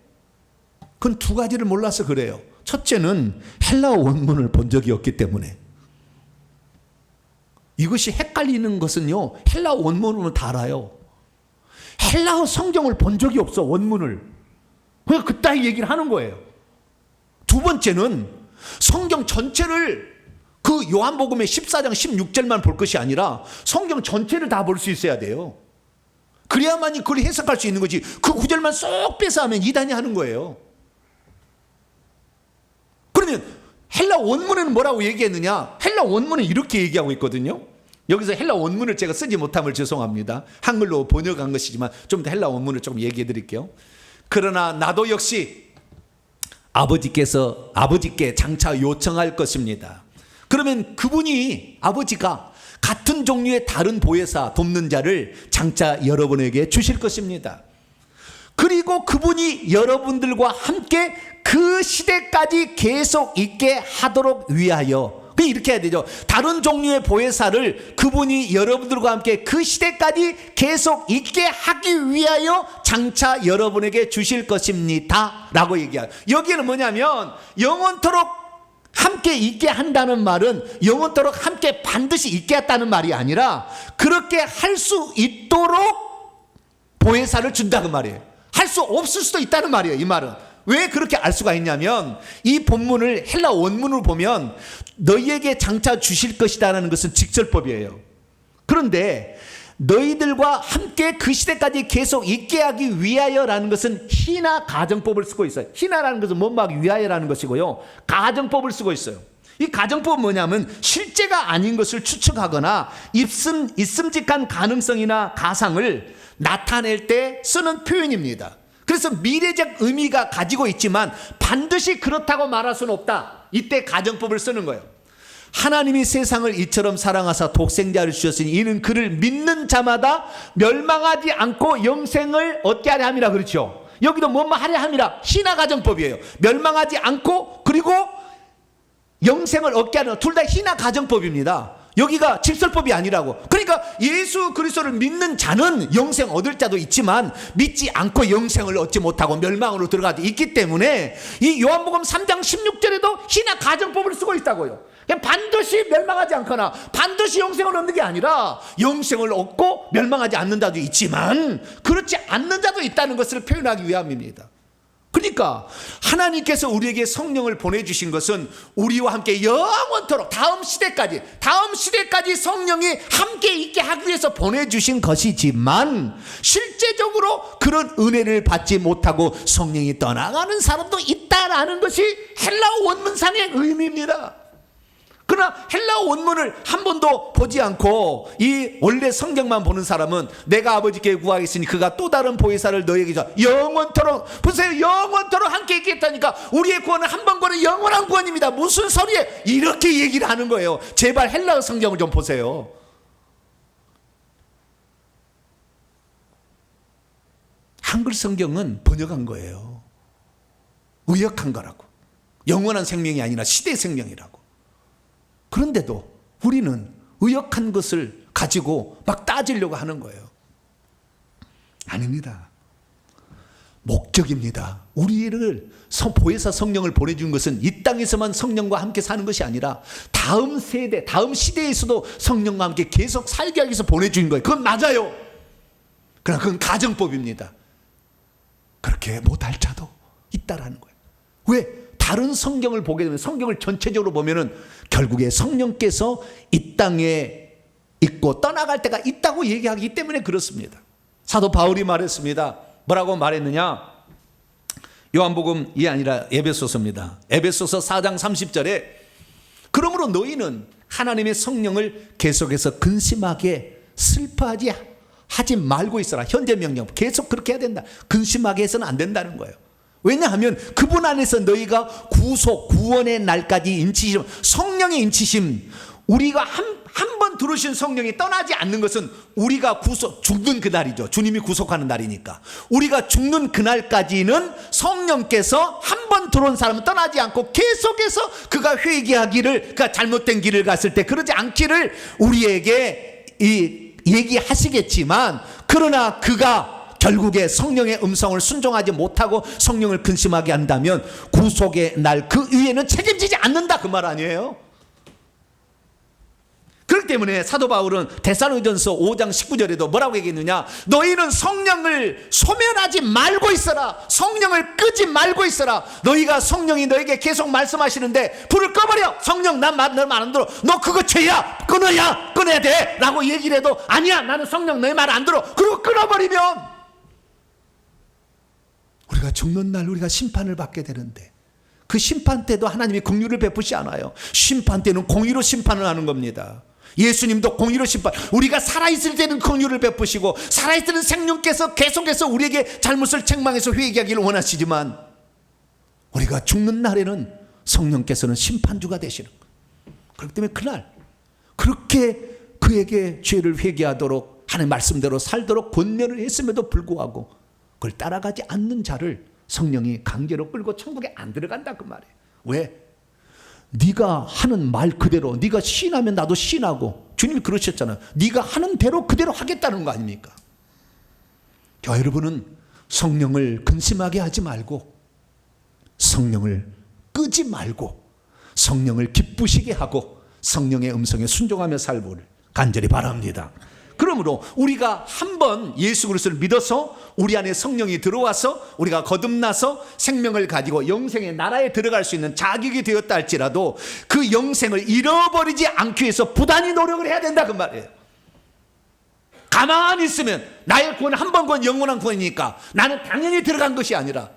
그건 두 가지를 몰라서 그래요. 첫째는 헬라어 원문을 본 적이 없기 때문에. 이것이 헷갈리는 것은요, 헬라어 원문을 다 알아요. 헬라어 성경을 본 적이 없어, 원문을. 그냥 그따위 얘기를 하는 거예요. 두 번째는 성경 전체를, 그 요한복음의 14장 16절만 볼 것이 아니라 성경 전체를 다 볼 수 있어야 돼요. 그래야만이 그걸 해석할 수 있는 거지. 그 구절만 쏙 빼서 하면 이단이 하는 거예요. 그러면 헬라어 원문에는 뭐라고 얘기했느냐? 헬라어 원문은 이렇게 얘기하고 있거든요. 여기서 헬라어 원문을 제가 쓰지 못함을 죄송합니다. 한글로 번역한 것이지만 좀 더 헬라어 원문을 조금 얘기해 드릴게요. 그러나 나도 역시 아버지께 장차 요청할 것입니다. 그러면 그분이, 아버지가 같은 종류의 다른 보혜사, 돕는 자를 장차 여러분에게 주실 것입니다. 그리고 그분이 여러분들과 함께 그 시대까지 계속 있게 하도록 위하여, 이렇게 해야 되죠. 다른 종류의 보혜사를 그분이 여러분들과 함께 그 시대까지 계속 있게 하기 위하여 장차 여러분에게 주실 것입니다 라고 얘기해요. 여기는 뭐냐면 영원토록 함께 있게 한다는 말은 영원토록 함께 반드시 있게 했다는 말이 아니라 그렇게 할 수 있도록 보혜사를 준다는 말이에요. 할 수 없을 수도 있다는 말이에요. 이 말은 왜 그렇게 알 수가 있냐면 이 본문을 헬라 원문으로 보면 너희에게 장차 주실 것이다라는 것은 직설법이에요. 그런데 너희들과 함께 그 시대까지 계속 있게 하기 위하여라는 것은 희나 가정법을 쓰고 있어요. 희나라는 것은 뭔가 위하여라는 것이고요, 가정법을 쓰고 있어요. 이 가정법은 뭐냐면 실제가 아닌 것을 추측하거나 있음직한 가능성이나 가상을 나타낼 때 쓰는 표현입니다. 그래서 미래적 의미가 가지고 있지만 반드시 그렇다고 말할 수는 없다. 이때 가정법을 쓰는 거예요. 하나님이 세상을 이처럼 사랑하사 독생자를 주셨으니 이는 그를 믿는 자마다 멸망하지 않고 영생을 얻게 하려 함이라 그렇죠. 여기도 뭐뭐 하려 함이라, 희나 가정법이에요. 멸망하지 않고 그리고 영생을 얻게 하는, 둘 다 희나 가정법입니다. 여기가 직설법이 아니라고. 그러니까 예수 그리스도를 믿는 자는 영생 얻을 자도 있지만 믿지 않고 영생을 얻지 못하고 멸망으로 들어가도 있기 때문에 이 요한복음 3장 16절에도 희나 가정법을 쓰고 있다고요. 반드시 멸망하지 않거나 반드시 영생을 얻는 게 아니라 영생을 얻고 멸망하지 않는 자도 있지만 그렇지 않는 자도 있다는 것을 표현하기 위함입니다. 그러니까 하나님께서 우리에게 성령을 보내주신 것은 우리와 함께 영원토록 다음 시대까지 성령이 함께 있게 하기 위해서 보내주신 것이지만 실제적으로 그런 은혜를 받지 못하고 성령이 떠나가는 사람도 있다라는 것이 헬라어 원문상의 의미입니다. 그러나 헬라어 원문을 한 번도 보지 않고 이 원래 성경만 보는 사람은 내가 아버지께 구하겠으니 그가 또 다른 보혜사를 너에게 줘 영원토록, 보세요, 영원토록 함께 있겠다니까 우리의 구원은 한 번 구원은 영원한 구원입니다. 무슨 소리예요? 이렇게 얘기를 하는 거예요. 제발 헬라어 성경을 좀 보세요. 한글 성경은 번역한 거예요. 의역한 거라고. 영원한 생명이 아니라 시대 생명이라고. 그런데도 우리는 의역한 것을 가지고 막 따지려고 하는 거예요. 아닙니다. 목적입니다. 우리를 보혜사 성령을 보내준 것은 이 땅에서만 성령과 함께 사는 것이 아니라 다음 세대, 다음 시대에서도 성령과 함께 계속 살게 하기 위해서 보내준 거예요. 그건 맞아요. 그러나 그건 가정법입니다. 그렇게 못할 자도 있다라는 거예요. 왜? 다른 성경을 보게 되면 성경을 전체적으로 보면은 결국에 성령께서 이 땅에 있고 떠나갈 때가 있다고 얘기하기 때문에 그렇습니다. 사도 바울이 말했습니다. 뭐라고 말했느냐? 요한복음이 아니라 에베소서입니다. 에베소서 4장 30절에 그러므로 너희는 하나님의 성령을 계속해서 근심하게 슬퍼하지 하지 말고 있어라. 현재 명령 계속 그렇게 해야 된다. 근심하게 해서는 안 된다는 거예요. 왜냐하면 그분 안에서 너희가 구속, 구원의 날까지 인치심, 성령의 인치심, 우리가 한 번 들으신 성령이 떠나지 않는 것은 우리가 죽는 그날이죠. 주님이 구속하는 날이니까. 우리가 죽는 그날까지는 성령께서 한 번 들어온 사람은 떠나지 않고 계속해서 그가 회개하기를, 그가 잘못된 길을 갔을 때 그러지 않기를 우리에게 얘기하시겠지만, 그러나 그가 결국에 성령의 음성을 순종하지 못하고 성령을 근심하게 한다면 구속의 날 그 위에는 책임지지 않는다, 그 말 아니에요? 그렇기 때문에 사도 바울은 데살로니가전서 5장 19절에도 뭐라고 얘기했느냐? 너희는 성령을 소멸하지 말고 있어라. 성령을 끄지 말고 있어라. 너희가 성령이 너에게 계속 말씀하시는데 불을 꺼버려. 성령 난 너 말 안 들어. 너 그거 죄야. 끊어야 돼 라고 얘기를 해도 아니야, 나는 성령 너희 말 안 들어. 그리고 끊어버리면 우리가 죽는 날 우리가 심판을 받게 되는데, 그 심판 때도 하나님이 긍휼을 베푸지 않아요. 심판 때는 공의로 심판을 하는 겁니다. 예수님도 공의로 심판, 우리가 살아있을 때는 긍휼을 베푸시고 살아있을 때는 생명께서 계속해서 우리에게 잘못을 책망해서 회개하기를 원하시지만, 우리가 죽는 날에는 성령께서는 심판주가 되시는 거예요. 그렇기 때문에 그날 그렇게 그에게 죄를 회개하도록 하나님 말씀대로 살도록 권면을 했음에도 불구하고 그걸 따라가지 않는 자를 성령이 강제로 끌고 천국에 안 들어간다, 그 말이에요. 왜? 네가 하는 말 그대로, 네가 신하면 나도 신하고, 주님이 그러셨잖아요. 네가 하는 대로 그대로 하겠다는 거 아닙니까? 여러분은 성령을 근심하게 하지 말고, 성령을 끄지 말고, 성령을 기쁘시게 하고 성령의 음성에 순종하며 살기를 간절히 바랍니다. 그러므로 우리가 한번 예수 그리스도를 믿어서 우리 안에 성령이 들어와서 우리가 거듭나서 생명을 가지고 영생의 나라에 들어갈 수 있는 자격이 되었다 할지라도 그 영생을 잃어버리지 않기 위해서 부단히 노력을 해야 된다, 그 말이에요. 가만히 있으면 나의 구원은 한 번 구원, 영원한 구원이니까 나는 당연히 들어간 것이 아니라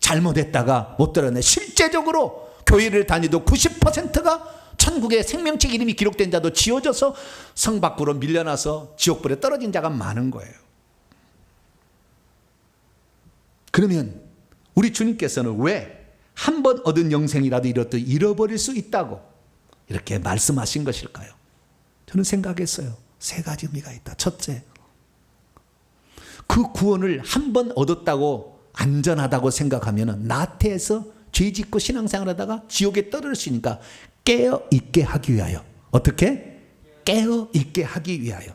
잘못했다가 못 들어갔네. 실제적으로 교회를 다니도 90%가 천국의 생명책 이름이 기록된 자도 지워져서 성 밖으로 밀려나서 지옥불에 떨어진 자가 많은 거예요. 그러면 우리 주님께서는 왜 한 번 얻은 영생이라도 잃어버릴 수 있다고 이렇게 말씀하신 것일까요? 저는 생각했어요. 세 가지 의미가 있다. 첫째, 그 구원을 한 번 얻었다고 안전하다고 생각하면 나태해서 죄 짓고 신앙생활 하다가 지옥에 떨어졌으니까 깨어있게 하기 위하여. 어떻게? 깨어있게 하기 위하여.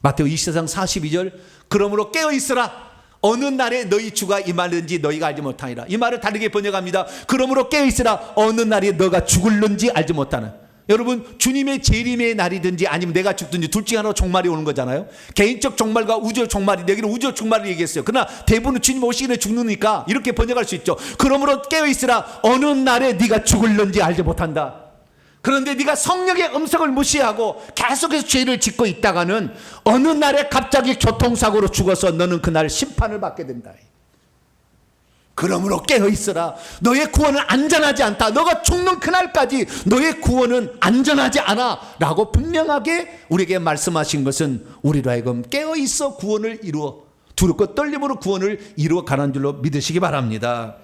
마태오 24장 42절, 그러므로 깨어있으라. 어느 날에 너희 주가 임하는지 너희가 알지 못하니라. 이 말을 다르게 번역합니다. 그러므로 깨어있으라. 어느 날에 너가 죽을는지 알지 못하는. 여러분, 주님의 재림의 날이든지 아니면 내가 죽든지 둘 중에 하나로 종말이 오는 거잖아요. 개인적 종말과 우주적 종말이, 여기는 우주적 종말을 얘기했어요. 그러나 대부분은 주님 오시기 전에 죽느니까 이렇게 번역할 수 있죠. 그러므로 깨어있으라. 어느 날에 네가 죽을는지 알지 못한다. 그런데 네가 성령의 음성을 무시하고 계속해서 죄를 짓고 있다가는 어느 날에 갑자기 교통사고로 죽어서 너는 그날 심판을 받게 된다. 그러므로 깨어 있어라. 너의 구원은 안전하지 않다. 너가 죽는 그날까지 너의 구원은 안전하지 않아 라고 분명하게 우리에게 말씀하신 것은 우리로 하여금 깨어 있어 구원을 이루어 두렵고 떨림으로 구원을 이루어 가는 줄로 믿으시기 바랍니다.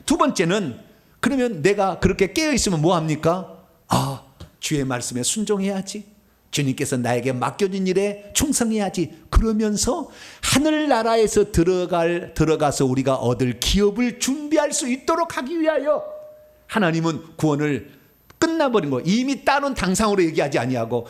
두 번째는, 그러면 내가 그렇게 깨어 있으면 뭐 합니까? 주의 말씀에 순종해야지. 주님께서 나에게 맡겨진 일에 충성해야지. 그러면서 하늘나라에서 들어가서 우리가 얻을 기업을 준비할 수 있도록 하기 위하여 하나님은 구원을 끝나버린 거, 이미 따른 당상으로 얘기하지 아니하고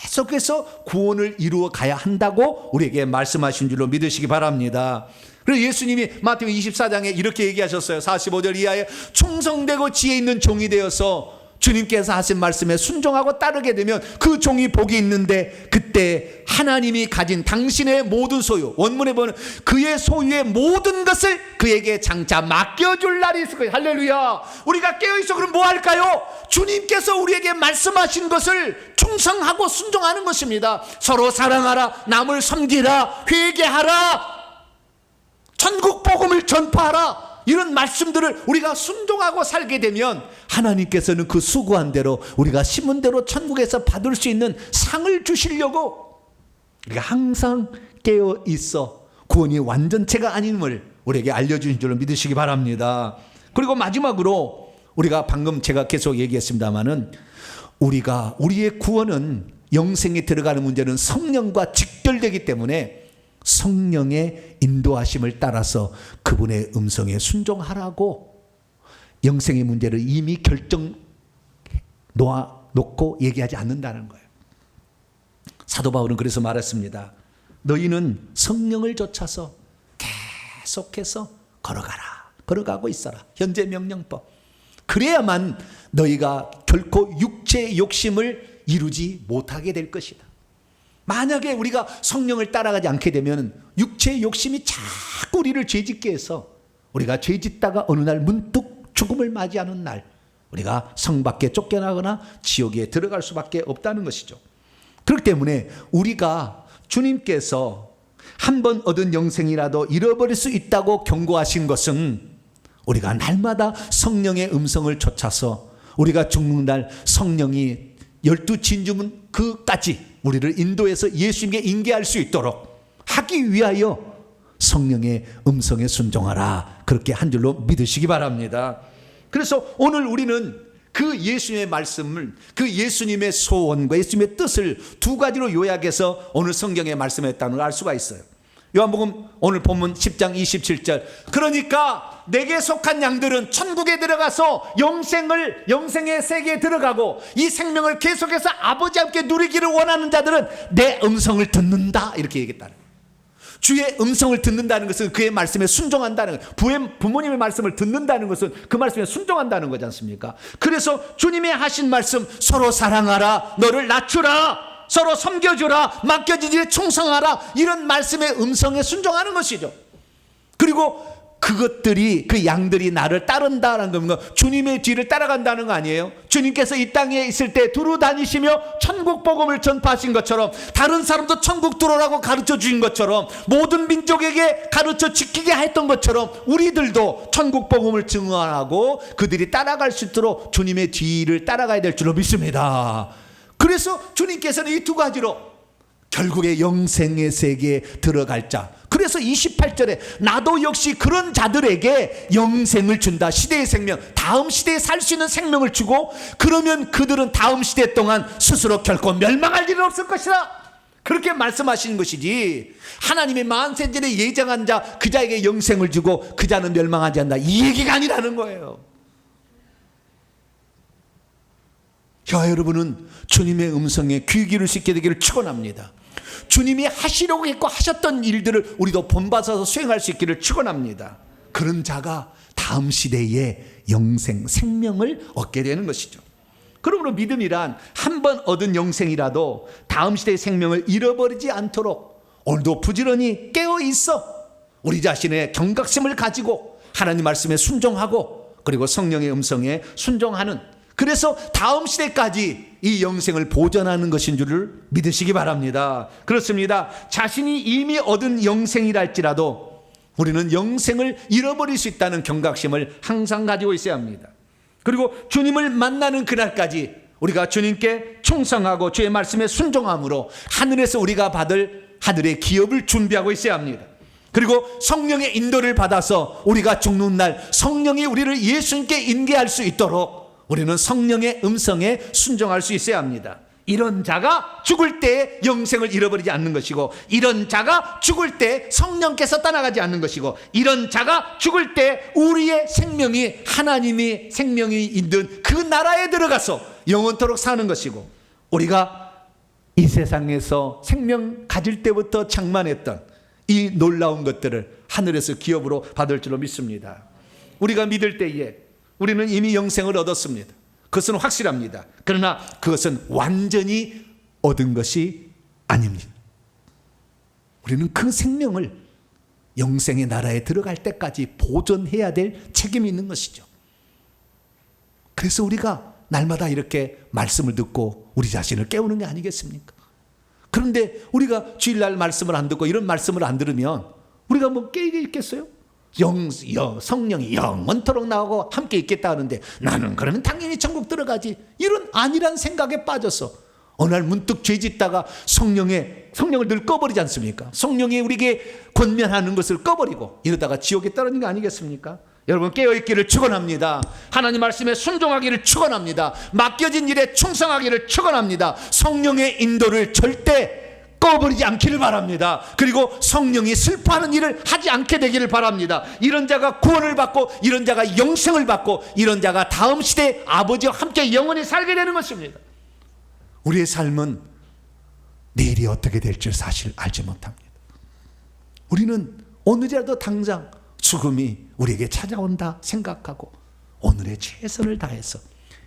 계속해서 구원을 이루어 가야 한다고 우리에게 말씀하신 줄로 믿으시기 바랍니다. 그래서 예수님이 마태복음 24장에 이렇게 얘기하셨어요. 45절 이하에 충성되고 지혜 있는 종이 되어서 주님께서 하신 말씀에 순종하고 따르게 되면 그 종이 복이 있는데, 그때 하나님이 가진 당신의 모든 소유, 원문에 보면 그의 소유의 모든 것을 그에게 장차 맡겨줄 날이 있을 거예요. 할렐루야. 우리가 깨어있어 그럼 뭐 할까요? 주님께서 우리에게 말씀하신 것을 충성하고 순종하는 것입니다. 서로 사랑하라, 남을 섬기라, 회개하라, 천국 복음을 전파하라, 이런 말씀들을 우리가 순종하고 살게 되면 하나님께서는 그 수고한 대로, 우리가 심은 대로 천국에서 받을 수 있는 상을 주시려고 우리가 항상 깨어 있어 구원이 완전체가 아님을 우리에게 알려주신 줄로 믿으시기 바랍니다. 그리고 마지막으로 우리가 방금 제가 계속 얘기했습니다마는, 우리의 구원은, 영생에 들어가는 문제는 성령과 직결되기 때문에 성령의 인도하심을 따라서 그분의 음성에 순종하라고 영생의 문제를 이미 결정 놓고 얘기하지 않는다는 거예요. 사도 바울은 그래서 말했습니다. 너희는 성령을 좇아서 계속해서 걸어가고 있어라. 현재 명령법. 그래야만 너희가 결코 육체의 욕심을 이루지 못하게 될 것이다. 만약에 우리가 성령을 따라가지 않게 되면 육체의 욕심이 자꾸 우리를 죄짓게 해서 우리가 죄짓다가 어느 날 문득 죽음을 맞이하는 날 우리가 성 밖에 쫓겨나거나 지옥에 들어갈 수밖에 없다는 것이죠. 그렇기 때문에 우리가 주님께서 한 번 얻은 영생이라도 잃어버릴 수 있다고 경고하신 것은, 우리가 날마다 성령의 음성을 좇아서 우리가 죽는 날 성령이 12진주문 그까지 우리를 인도해서 예수님께 인계할 수 있도록 하기 위하여 성령의 음성에 순종하라, 그렇게 한 줄로 믿으시기 바랍니다. 그래서 오늘 우리는 그 예수님의 말씀을, 그 예수님의 소원과 예수님의 뜻을 두 가지로 요약해서 오늘 성경의 말씀했다는 걸 알 수가 있어요. 요한복음 오늘 본문 10장 27절, 그러니까 내게 속한 양들은 천국에 들어가서 영생의 세계에 들어가고 이 생명을 계속해서 아버지 함께 누리기를 원하는 자들은 내 음성을 듣는다, 이렇게 얘기했다는 거예요. 주의 음성을 듣는다는 것은 그의 말씀에 순종한다는 거예요. 부모님의 말씀을 듣는다는 것은 그 말씀에 순종한다는 거지 않습니까? 그래서 주님의 하신 말씀, 서로 사랑하라, 너를 낮추라, 서로 섬겨주라, 맡겨진 일에 충성하라, 이런 말씀의 음성에 순종하는 것이죠. 그리고 그것들이, 그 양들이 나를 따른다는 겁니다. 주님의 뒤를 따라간다는 거 아니에요? 주님께서 이 땅에 있을 때 두루 다니시며 천국 복음을 전파하신 것처럼, 다른 사람도 천국 들어오라고 가르쳐 주신 것처럼, 모든 민족에게 가르쳐 지키게 했던 것처럼 우리들도 천국 복음을 증언하고 그들이 따라갈 수 있도록 주님의 뒤를 따라가야 될 줄로 믿습니다. 그래서 주님께서는 이 두 가지로 결국에 영생의 세계에 들어갈 자, 그래서 28절에 나도 역시 그런 자들에게 영생을 준다, 시대의 생명, 다음 시대에 살 수 있는 생명을 주고, 그러면 그들은 다음 시대 동안 스스로 결코 멸망할 일은 없을 것이다, 그렇게 말씀하시는 것이지, 하나님의 만세전에 예정한 자 그 자에게 영생을 주고 그 자는 멸망하지 않는다, 이 얘기가 아니라는 거예요. 저와 여러분은 주님의 음성에 귀 기울일 수 있게 되기를 축원합니다. 주님이 하시려고 했고 하셨던 일들을 우리도 본받아서 수행할 수 있기를 축원합니다. 그런 자가 다음 시대에 영생, 생명을 얻게 되는 것이죠. 그러므로 믿음이란 한 번 얻은 영생이라도 다음 시대의 생명을 잃어버리지 않도록 오늘도 부지런히 깨어 있어 우리 자신의 경각심을 가지고 하나님 말씀에 순종하고, 그리고 성령의 음성에 순종하는, 그래서 다음 시대까지 이 영생을 보존하는 것인 줄을 믿으시기 바랍니다. 그렇습니다. 자신이 이미 얻은 영생이라 할지라도 우리는 영생을 잃어버릴 수 있다는 경각심을 항상 가지고 있어야 합니다. 그리고 주님을 만나는 그날까지 우리가 주님께 충성하고 주의 말씀에 순종함으로 하늘에서 우리가 받을 하늘의 기업을 준비하고 있어야 합니다. 그리고 성령의 인도를 받아서 우리가 죽는 날 성령이 우리를 예수님께 인계할 수 있도록 우리는 성령의 음성에 순종할 수 있어야 합니다. 이런 자가 죽을 때 영생을 잃어버리지 않는 것이고, 이런 자가 죽을 때 성령께서 떠나가지 않는 것이고, 이런 자가 죽을 때 우리의 생명이 하나님이 생명이 있는 그 나라에 들어가서 영원토록 사는 것이고, 우리가 이 세상에서 생명 가질 때부터 장만했던 이 놀라운 것들을 하늘에서 기업으로 받을 줄로 믿습니다. 우리가 믿을 때에 우리는 이미 영생을 얻었습니다. 그것은 확실합니다. 그러나 그것은 완전히 얻은 것이 아닙니다. 우리는 그 생명을 영생의 나라에 들어갈 때까지 보존해야 될 책임이 있는 것이죠. 그래서 우리가 날마다 이렇게 말씀을 듣고 우리 자신을 깨우는 게 아니겠습니까? 그런데 우리가 주일날 말씀을 안 듣고 이런 말씀을 안 들으면 우리가 뭐 깨게 있겠어요? 성령이 영원토록 나오고 함께 있겠다 하는데 나는 그러면 당연히 천국 들어가지, 이런 아니란 생각에 빠져서 어느 날 문득 죄짓다가 성령을 늘 꺼버리지 않습니까? 성령이 우리에게 권면하는 것을 꺼버리고 이러다가 지옥에 떨어진 거 아니겠습니까? 여러분, 깨어있기를 축원합니다. 하나님 말씀에 순종하기를 축원합니다. 맡겨진 일에 충성하기를 축원합니다. 성령의 인도를 절대 꺼버리지 않기를 바랍니다. 그리고 성령이 슬퍼하는 일을 하지 않게 되기를 바랍니다. 이런 자가 구원을 받고, 이런 자가 영생을 받고, 이런 자가 다음 시대에 아버지와 함께 영원히 살게 되는 것입니다. 우리의 삶은 내일이 어떻게 될지 사실 알지 못합니다. 우리는 오늘이라도 당장 죽음이 우리에게 찾아온다 생각하고 오늘의 최선을 다해서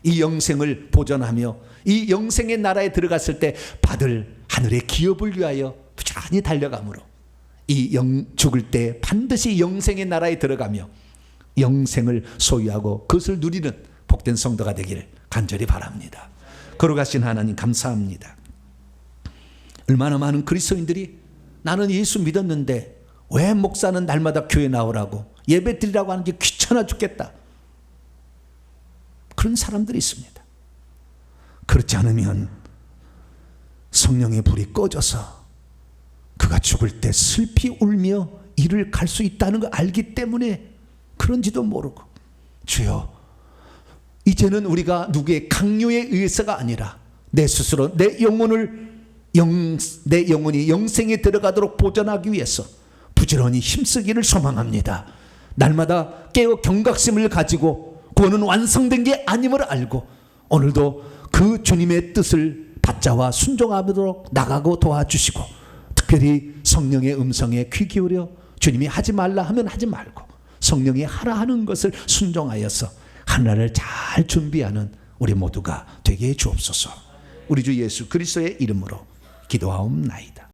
이 영생을 보존하며 이 영생의 나라에 들어갔을 때 받을 하늘의 기업을 위하여 부지런히 달려가므로 죽을 때 반드시 영생의 나라에 들어가며 영생을 소유하고 그것을 누리는 복된 성도가 되기를 간절히 바랍니다. 거룩하신 하나님, 감사합니다. 얼마나 많은 그리스도인들이 나는 예수 믿었는데 왜 목사는 날마다 교회 나오라고 예배 드리라고 하는 게 귀찮아 죽겠다, 그런 사람들이 있습니다. 그렇지 않으면 성령의 불이 꺼져서 그가 죽을 때 슬피 울며 이를 갈 수 있다는 걸 알기 때문에 그런지도 모르고, 주여, 이제는 우리가 누구의 강요에 의해서가 아니라 내 스스로 내 영혼이 영생에 들어가도록 보존하기 위해서 부지런히 힘쓰기를 소망합니다. 날마다 깨어 경각심을 가지고 구원은 완성된 게 아님을 알고 오늘도 그 주님의 뜻을 받자와 순종하도록 나가고 도와주시고, 특별히 성령의 음성에 귀 기울여 주님이 하지 말라 하면 하지 말고 성령이 하라 하는 것을 순종하여서 하나를 잘 준비하는 우리 모두가 되게 해 주옵소서. 우리 주 예수 그리스도의 이름으로 기도하옵나이다.